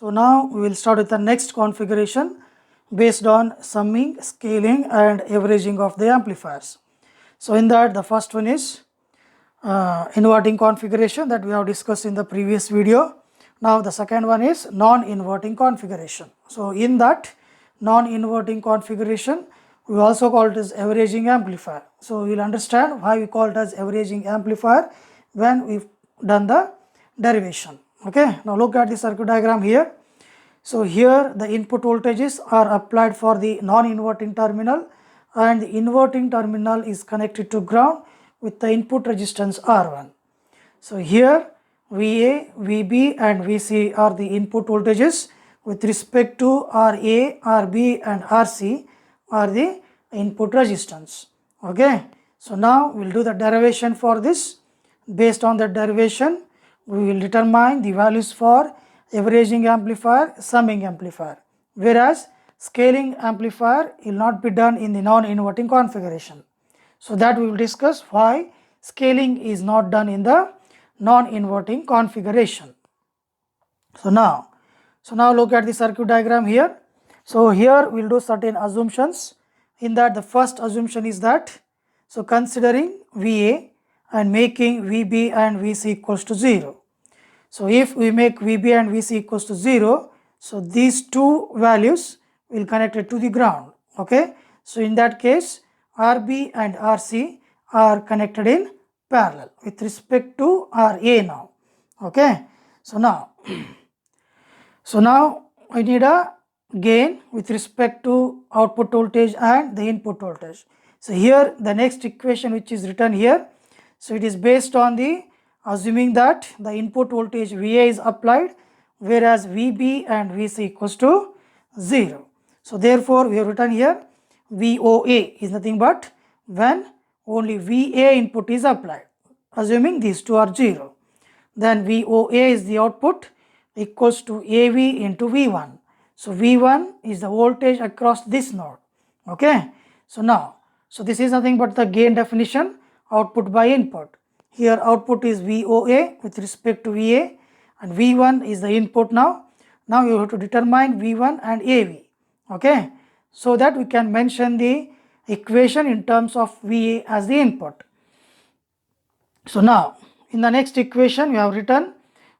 So now we will start with the next configuration based on summing, scaling and averaging of the amplifiers. So in that, the first one is inverting configuration that we have discussed in the previous video. Now the second one is non-inverting configuration. So in that non-inverting configuration, we also call it as averaging amplifier. So we will understand why we call it as averaging amplifier when we've done the derivation. Okay, now look at the circuit diagram here. So here the input voltages are applied for the non-inverting terminal and the inverting terminal is connected to ground with the input resistance R1. So here VA, VB and VC are the input voltages with respect to RA, RB and RC are the input resistance. Okay. So now we will do the derivation for this. Based on the derivation, we will determine the values for averaging amplifier, summing amplifier, whereas scaling amplifier will not be done in the non-inverting configuration. So that we will discuss why scaling is not done in the non-inverting configuration. So now look at the circuit diagram here. So here we will do certain assumptions. In that, the first assumption is that, so considering VA and making VB and VC equals to 0. So if we make VB and VC equals to 0, so these two values will connect it to the ground. Okay. So in that case, RB and RC are connected in parallel with respect to RA now. Okay. So now we need a gain with respect to output voltage and the input voltage. So here the next equation which is written here, so it is based on the assuming that the input voltage VA is applied whereas VB and VC equals to 0. So therefore we have written here VOA is nothing but when only VA input is applied, assuming these two are 0. Then VOA is the output equals to AV into V1. So V1 is the voltage across this node. Okay. So now, so this is nothing but the gain definition, output by input. Here output is VOA with respect to VA and V1 is the input now. Now you have to determine V1 and AV. Okay. So that we can mention the equation in terms of VA as the input. So now in the next equation we have written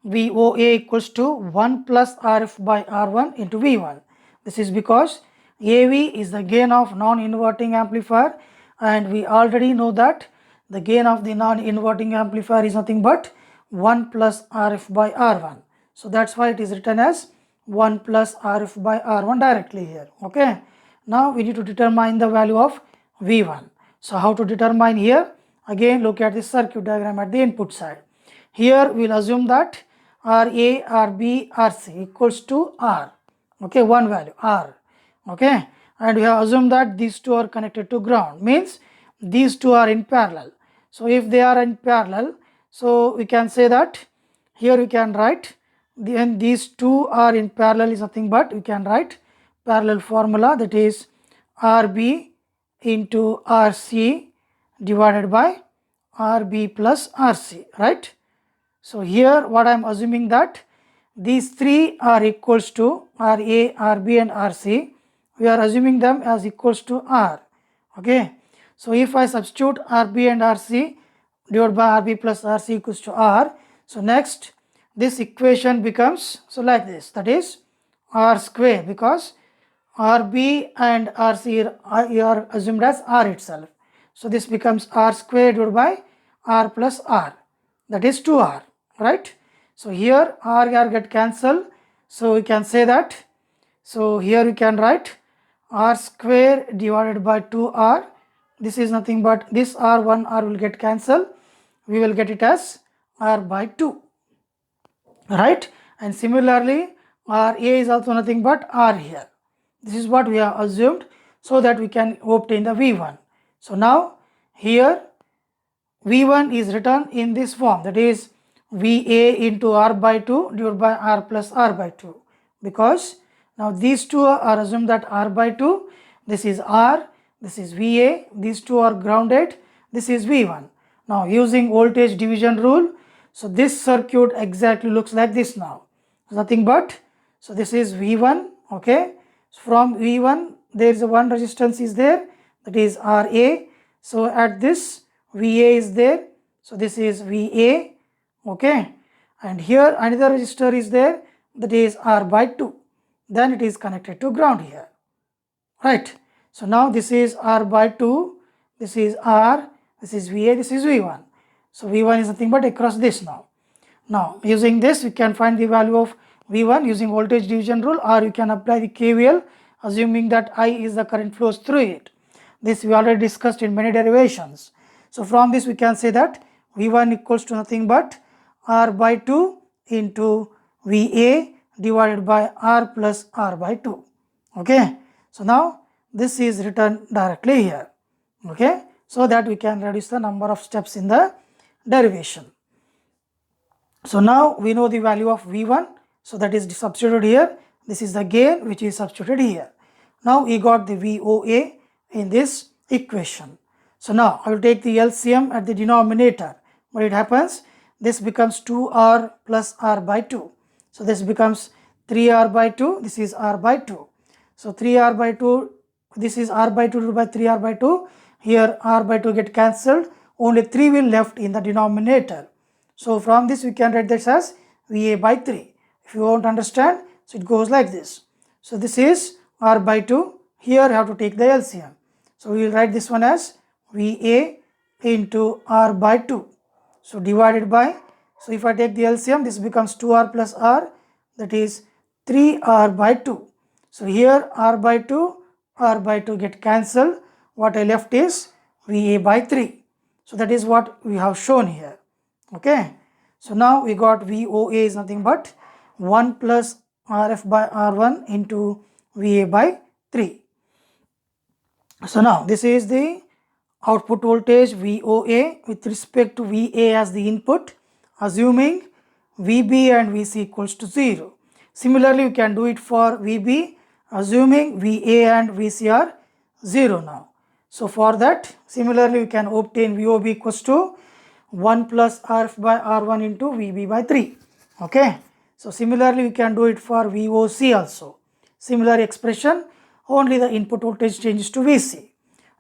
VOA equals to 1 plus RF by R1 into V1. This is because AV is the gain of non-inverting amplifier and we already know that the gain of the non-inverting amplifier is nothing but 1 plus RF by R1. So that's why it is written as 1 plus RF by R1 directly here. Okay. Now we need to determine the value of V1. So how to determine here? Again look at the circuit diagram at the input side. Here we will assume that RA, RB, RC equals to R. Okay, one value R. Okay, and we have assumed that these two are connected to ground, means these two are in parallel. So if they are in parallel, so we can say that here we can write then these two are in parallel is nothing but we can write parallel formula, that is RB into RC divided by RB plus RC, right? So here what I am assuming that these three are equals to RA, RB and RC. We are assuming them as equals to R. Okay. So if I substitute RB and RC divided by RB plus RC equals to R. So next this equation becomes so like this, that is R square, because RB and RC are assumed as R itself. So this becomes R square divided by R plus R, that is 2R, right? So here R get cancelled. So we can say that, so here we can write R square divided by 2R. This is nothing but this R, 1R will get cancelled. We will get it as R by 2, right? And similarly RA is also nothing but R here. This is what we have assumed so that we can obtain the V1. So now here V1 is written in this form, that is VA into R by 2 divided by R plus R by 2, because now these two are assumed that R by 2, this is R, this is VA, these two are grounded, this is V1. Now using voltage division rule, so this circuit exactly looks like this now, nothing but, So this is V1, okay. So from V1 there is a one resistance is there, that is RA. So at this VA is there, so this is VA, okay. And here another resistor is there, that is R by 2, then it is connected to ground here, right. So now this is R by 2, this is R, this is VA, this is V1. So V1 is nothing but across this now. Now using this we can find the value of V1 using voltage division rule, or you can apply the KVL assuming that I is the current flows through it. This we already discussed in many derivations. So from this we can say that V1 equals to nothing but R by 2 into VA divided by R plus R by 2, okay. So now this is written directly here, okay, so that we can reduce the number of steps in the derivation. So now we know the value of V1, so that is substituted here. This is the gain which is substituted here. Now we got the VOA in this equation. So now I will take the LCM at the denominator. What it happens, this becomes 2R plus R by 2. So this becomes 3R by 2, this is R by 2. So 3R by 2, this is R by 2 divided by 3R by 2. Here R by 2 get cancelled, only 3 will left in the denominator. So from this we can write this as VA by 3. If you won't understand, so it goes like this. So this is R by 2, here I have to take the LCM. So we will write this one as VA into R by 2. So divided by, so if I take the LCM, this becomes 2R plus R, that is 3R by 2. So here R by 2 get cancelled, what I left is VA by 3. So that is what we have shown here, okay. So now we got VOA is nothing but 1 plus RF by R1 into VA by 3. So now this is the output voltage VOA with respect to VA as the input, assuming VB and VC equals to 0. Similarly, we can do it for VB assuming VA and VC are 0 now. So for that, similarly we can obtain VOB equals to 1 plus RF by R1 into VB by 3, okay. So similarly we can do it for VOC also. Similar expression, only the input voltage changes to VC.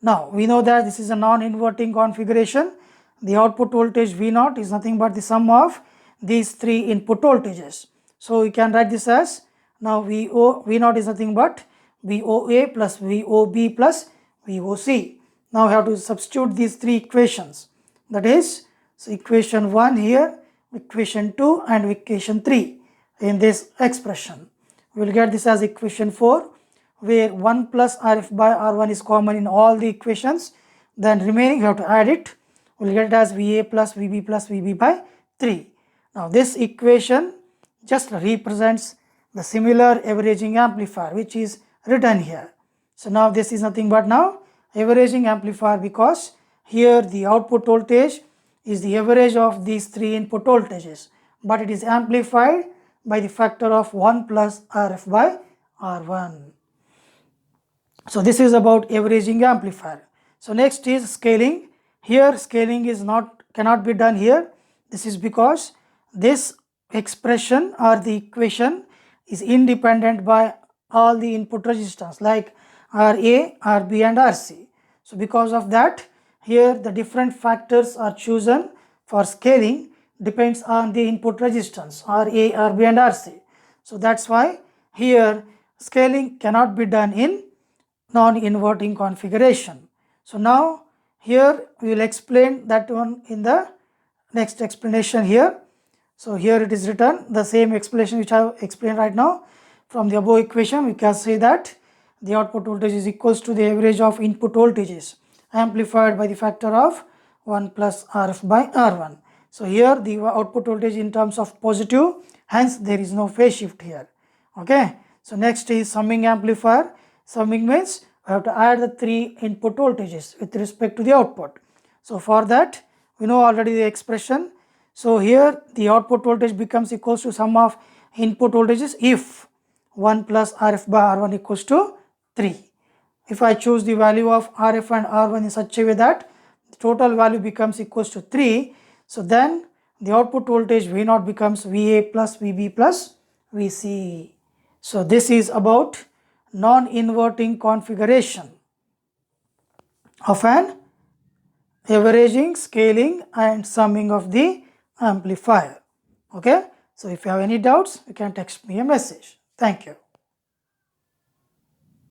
Now we know that this is a non-inverting configuration. The output voltage V0 is nothing but the sum of these three input voltages. So we can write this as, now V0 is nothing but VOA plus VOB plus VOC. Now we have to substitute these three equations, that is, so equation 1 here, equation 2 and equation 3 in this expression. We will get this as equation 4, where 1 plus RF by R1 is common in all the equations, then remaining we have to add it. We will get it as VA plus VB by 3. Now this equation just represents the similar averaging amplifier which is written here. So now this is nothing but now averaging amplifier, because here the output voltage is the average of these three input voltages, but it is amplified by the factor of 1 plus RF by R1. So this is about averaging amplifier. So next is scaling. Here scaling is cannot be done here. This is because this expression or the equation is independent by all the input resistance like RA, RB and RC. So because of that, here the different factors are chosen for scaling depends on the input resistance RA, RB and RC. So that's why here scaling cannot be done in non-inverting configuration. So now here we will explain that one in the next explanation here. So here it is written the same explanation which I have explained right now. From the above equation we can say that the output voltage is equals to the average of input voltages amplified by the factor of 1 plus RF by R1. So here the output voltage in terms of positive, hence there is no phase shift here, okay. So next is summing amplifier. Summing means we have to add the three input voltages with respect to the output. So for that we know already the expression. So here the output voltage becomes equals to sum of input voltages if 1 plus RF by R1 equals to 3. If I choose the value of RF and R1 in such a way that the total value becomes equals to 3, so then the output voltage V0 becomes VA plus VB plus VC. So this is about non-inverting configuration of an averaging, scaling and summing of the amplifier. Okay. So if you have any doubts, you can text me a message. Thank you.